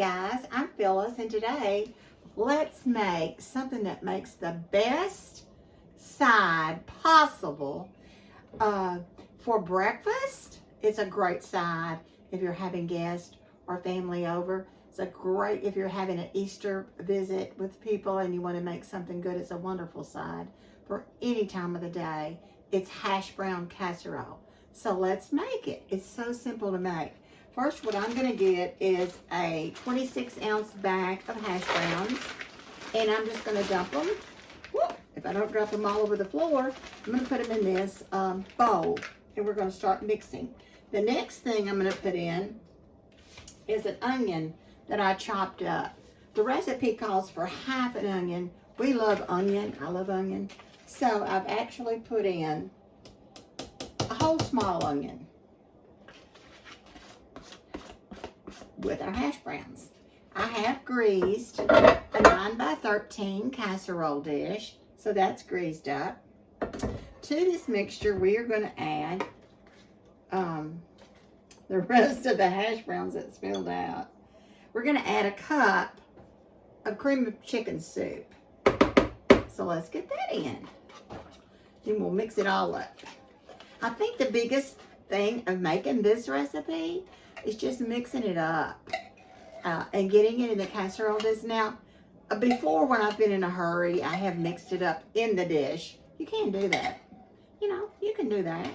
guys, I'm Phyllis, and today let's make something that makes the best side possible for breakfast. It's a great side if you're having guests or family over. It's a great if you're having an Easter visit with people and you want to make something good. It's a wonderful side for any time of the day. It's Hashbrown Casserole. So let's make it. It's so simple to make. First, what I'm going to get is a 26-ounce bag of hash browns, and I'm just going to dump them. Whoop. If I don't drop them all over the floor, I'm going to put them in this bowl, and we're going to start mixing. The next thing I'm going to put in is an onion that I chopped up. The recipe calls for half an onion. We love onion. I love onion. So I've actually put in a whole small onion with our hash browns. I have greased a 9x13 casserole dish, so that's greased up. To this mixture, we are going to add the rest of the hash browns that spilled out. We're going to add a cup of cream of chicken soup. So let's get that in. Then we'll mix it all up. I think the biggest thing of making this recipe is just mixing it up and getting it in the casserole dish. Now, before when I've been in a hurry, I have mixed it up in the dish. You can do that. You know, you can do that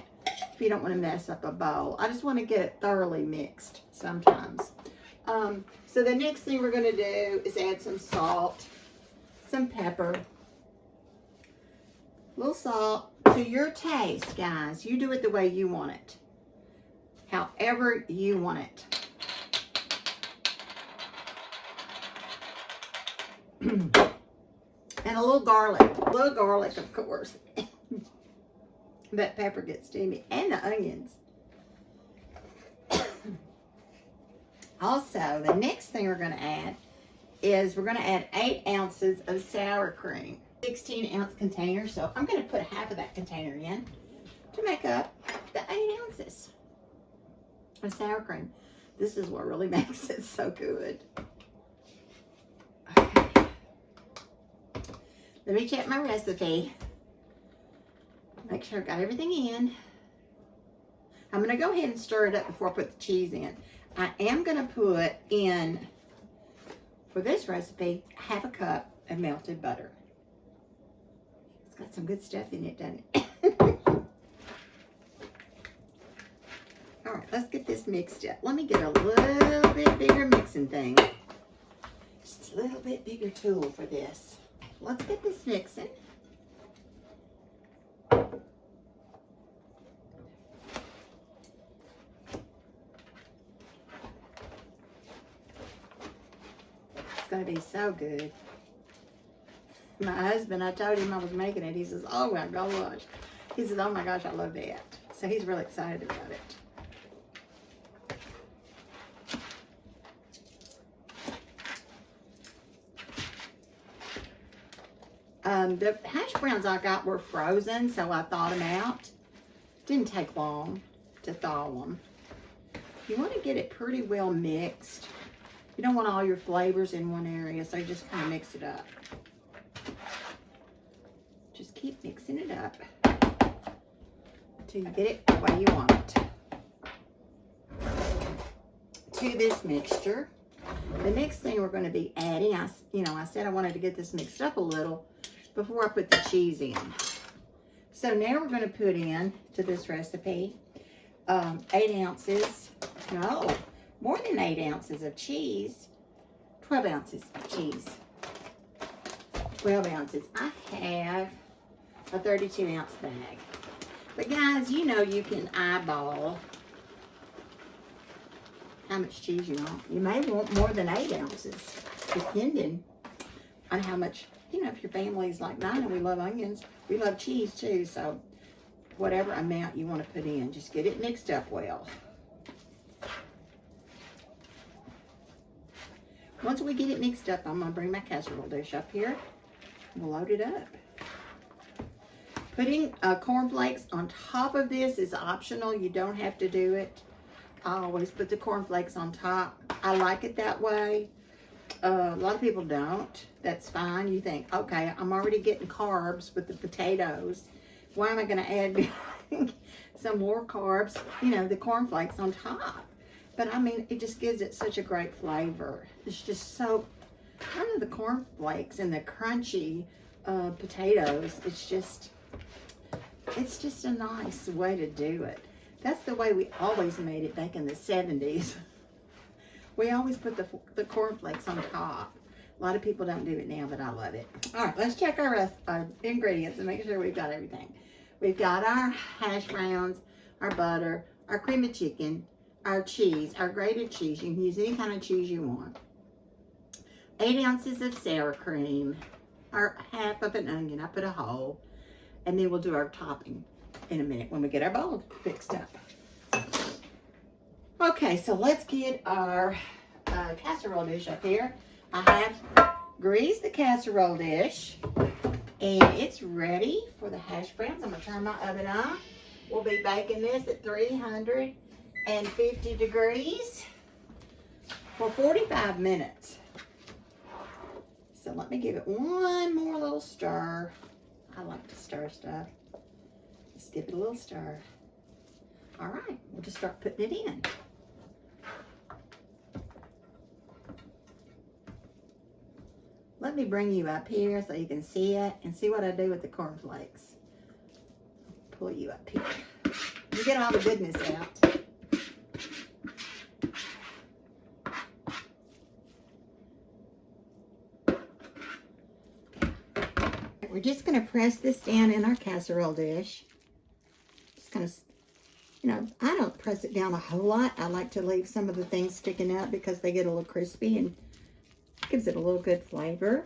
if you don't want to mess up a bowl. I just want to get it thoroughly mixed sometimes. So the next thing we're going to do is add some salt, some pepper, a little salt to your taste, guys. You do it the way you want it. However you want it. And a little garlic. A little garlic, of course. That pepper gets to me. And the onions. Also, the next thing we're going to add is we're going to add 8 ounces of sour cream. 16-ounce container. So I'm going to put half of that container in to make up the 8 ounces. Of sour cream. This is what really makes it so good. Okay. Let me check my recipe. Make sure I've got everything in. I'm going to go ahead and stir it up before I put the cheese in. I am going to put in, for this recipe, half a cup of melted butter. It's got some good stuff in it, doesn't it? All right, let's get this mixed up. Let me get a little bit bigger mixing thing. Just a little bit bigger tool for this. Let's get this mixing. It's going to be so good. My husband, I told him I was making it. He says, oh my gosh. He says, oh my gosh, I love that. So he's really excited about it. The hash browns I got were frozen, so I thawed them out. Didn't take long to thaw them. You want to get it pretty well mixed. You don't want all your flavors in one area, so you just kind of mix it up. Just keep mixing it up until you get it the way you want it. To this mixture, the next thing we're going to be adding, I said I wanted to get this mixed up a little before I put the cheese in. So now we're going to put in to this recipe 8 ounces, no, more than 8 ounces of cheese, 12 ounces of cheese, 12 ounces. I have a 32-ounce bag. But guys, you know you can eyeball how much cheese you want. You may want more than 8 ounces, depending on how much, if your family's like mine and we love onions, we love cheese too, so whatever amount you want to put in, just get it mixed up well. Once we get it mixed up, I'm going to bring my casserole dish up here. We'll load it up. Putting cornflakes on top of this is optional. You don't have to do it. I always put the cornflakes on top. I like it that way. A lot of people don't. That's fine. You think, okay, I'm already getting carbs with the potatoes. Why am I going to add some more carbs? You know, the cornflakes on top. But I mean, it just gives it such a great flavor. It's just so, kind of the cornflakes and the crunchy potatoes. It's just a nice way to do it. That's the way we always made it back in the 70s. We always put the cornflakes on top. A lot of people don't do it now, but I love it. All right, let's check our ingredients and make sure we've got everything. We've got our hash browns, our butter, our cream of chicken, our cheese, our grated cheese. You can use any kind of cheese you want. 8 ounces of sour cream, our half of an onion. I put a whole. And then we'll do our topping in a minute when we get our bowl fixed up. Okay, so let's get our casserole dish up here. I have greased the casserole dish, and it's ready for the hash browns. I'm going to turn my oven on. We'll be baking this at 350 degrees for 45 minutes. So let me give it one more little stir. I like to stir stuff. Just give it a little stir. All right, we'll just start putting it in. Let me bring you up here so you can see it and see what I do with the cornflakes. Pull you up here. You get all the goodness out. We're just going to press this down in our casserole dish. Just kind of, you know, I don't press it down a whole lot. I like to leave some of the things sticking up because they get a little crispy and gives it a little good flavor.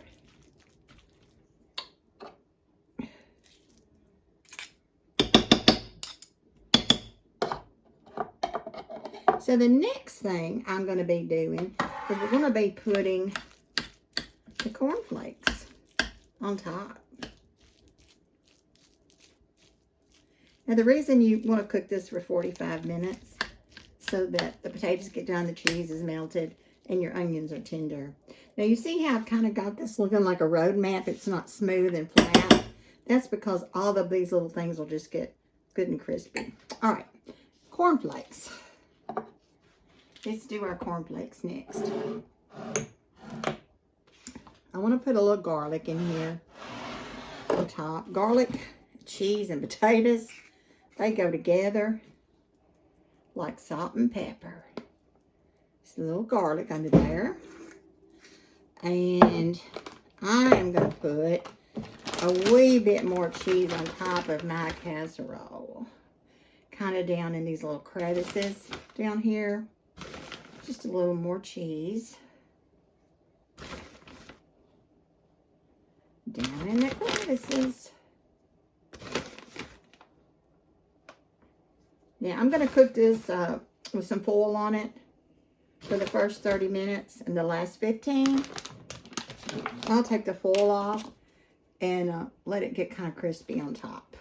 So the next thing I'm going to be doing is we're going to be putting the cornflakes on top. Now the reason you want to cook this for 45 minutes so that the potatoes get done, the cheese is melted, and your onions are tender. Now you see how I've kind of got this looking like a road map. It's not smooth and flat. That's because all of these little things will just get good and crispy. All right, cornflakes. Let's do our cornflakes next. I want to put a little garlic in here on top. Garlic, cheese, and potatoes, they go together like salt and pepper. Just a little garlic under there. And I am going to put a wee bit more cheese on top of my casserole. Kind of down in these little crevices down here. Just a little more cheese. Down in the crevices. Now I'm going to cook this with some foil on it for the first 30 minutes, and the last 15 I'll take the foil off and let it get kind of crispy on top.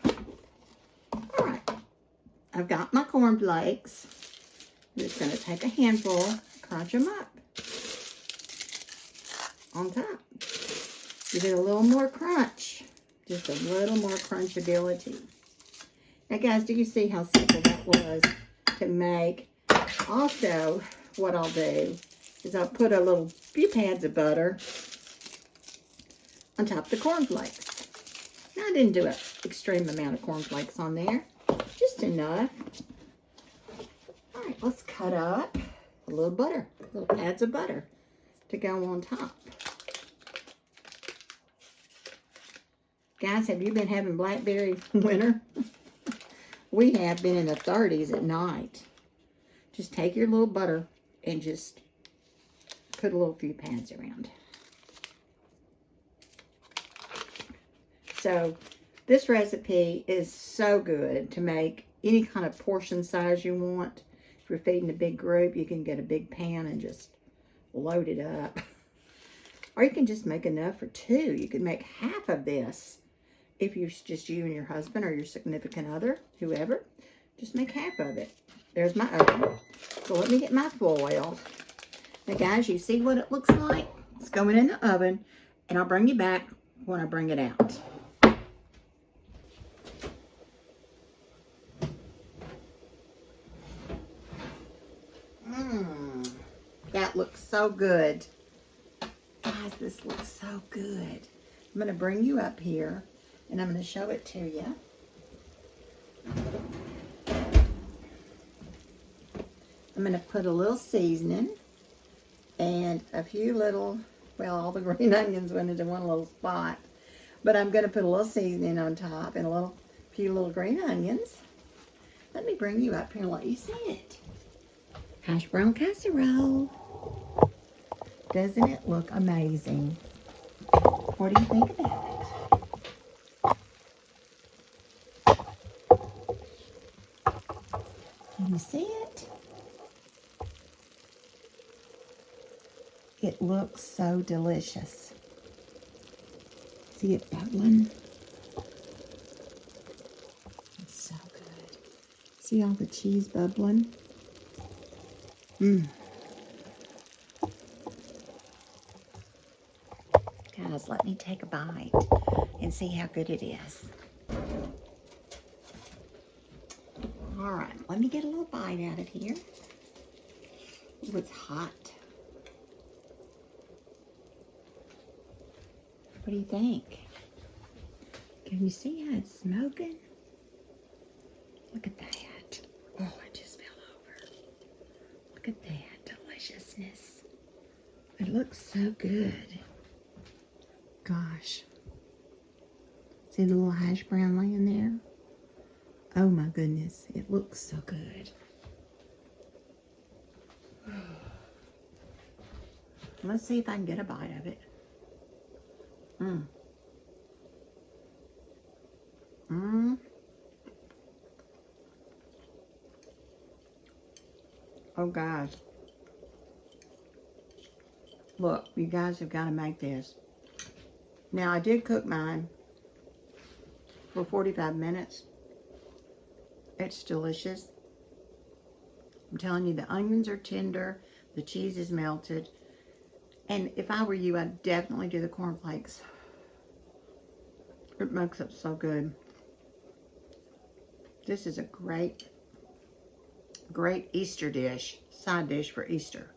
All right, I've got my cornflakes. I'm just going to take a handful, crunch them up on top. Give it a little more crunch, just a little more crunchability. Now guys, do you see how simple that was to make? Also, what I'll do is I'll put a few pads of butter on top of the cornflakes. Now I didn't do an extreme amount of cornflakes on there, just enough. All right, let's cut up a little butter, little pads of butter to go on top. Guys, have you been having blackberry winter? We have been in the 30s at night. Just take your little butter and just put a little few pads around. So this recipe is so good to make any kind of portion size you want. If you're feeding a big group, you can get a big pan and just load it up. Or you can just make enough for 2. You can make half of this. If you're just you and your husband or your significant other, whoever, just make half of it. There's my oven. So let me get my foil. Now guys, you see what it looks like? It's going in the oven, and I'll bring you back when I bring it out. That looks so good. Guys, this looks so good. I'm going to bring you up here, and I'm going to show it to you. I'm going to put a little seasoning and a few little, well, all the green onions went into one little spot. But I'm going to put a little seasoning on top and a few little green onions. Let me bring you up here and let you see it. Hashbrown casserole. Doesn't it look amazing? What do you think about it? Can you see it? It looks so delicious. See it bubbling? It's so good. See all the cheese bubbling? Guys, let me take a bite and see how good it is. All right, let me get a little bite out of here. Ooh, it's hot. What do you think? Can you see how it's smoking? Look at that. Oh, it just fell over. Look at that deliciousness. It looks so good. Gosh. See the little hash brown laying there? Oh my goodness, it looks so good. Let's see if I can get a bite of it. Oh gosh. Look, you guys have got to make this. Now, I did cook mine for 45 minutes. It's delicious. I'm telling you, the onions are tender. The cheese is melted. And if I were you, I'd definitely do the cornflakes. It makes it so good. This is a great Easter dish, side dish for Easter.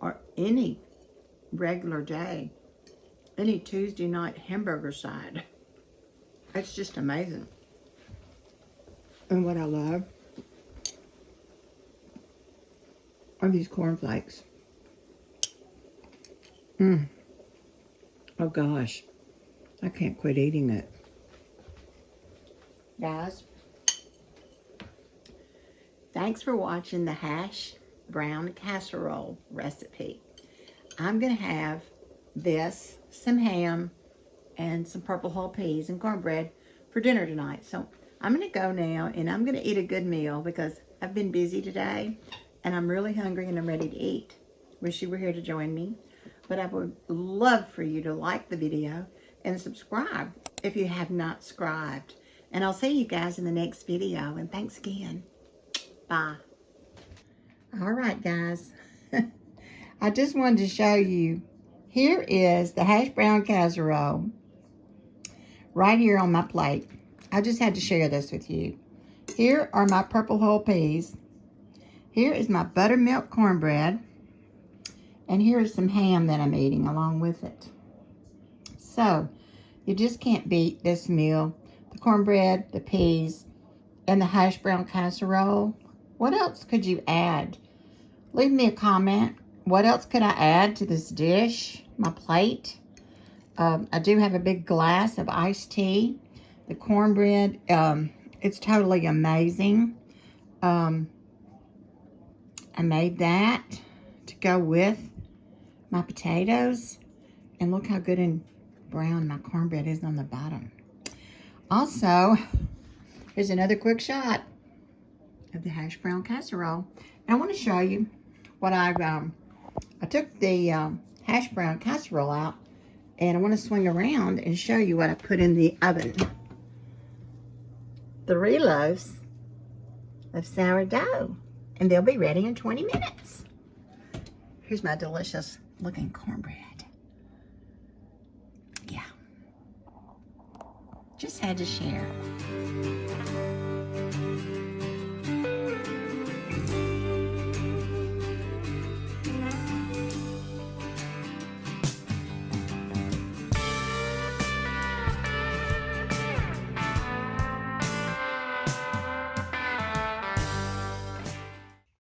Or any regular day. Any Tuesday night hamburger side. It's just amazing. And what I love are these cornflakes. Oh gosh. I can't quit eating it. Guys, thanks for watching the hash brown casserole recipe. I'm going to have this, some ham, and some purple whole peas and cornbread for dinner tonight. So I'm going to go now, and I'm going to eat a good meal because I've been busy today, and I'm really hungry and I'm ready to eat. Wish you were here to join me. But I would love for you to like the video and subscribe if you have not subscribed. And I'll see you guys in the next video. And thanks again. Bye. All right, guys. I just wanted to show you. Here is the hash brown casserole right here on my plate. I just had to share this with you. Here are my purple whole peas. Here is my buttermilk cornbread. And here's some ham that I'm eating along with it. So, you just can't beat this meal. The cornbread, the peas, and the hash brown casserole. What else could you add? Leave me a comment. What else could I add to this dish? My plate. I do have a big glass of iced tea. The cornbread, it's totally amazing. I made that to go with my potatoes. And look how good and brown my cornbread is on the bottom. Also, here's another quick shot of the hash brown casserole. And I want to show you what I took the hash brown casserole out, and I want to swing around and show you what I put in the oven. 3 loaves of sourdough, and they'll be ready in 20 minutes. Here's my delicious looking cornbread. Yeah. Just had to share.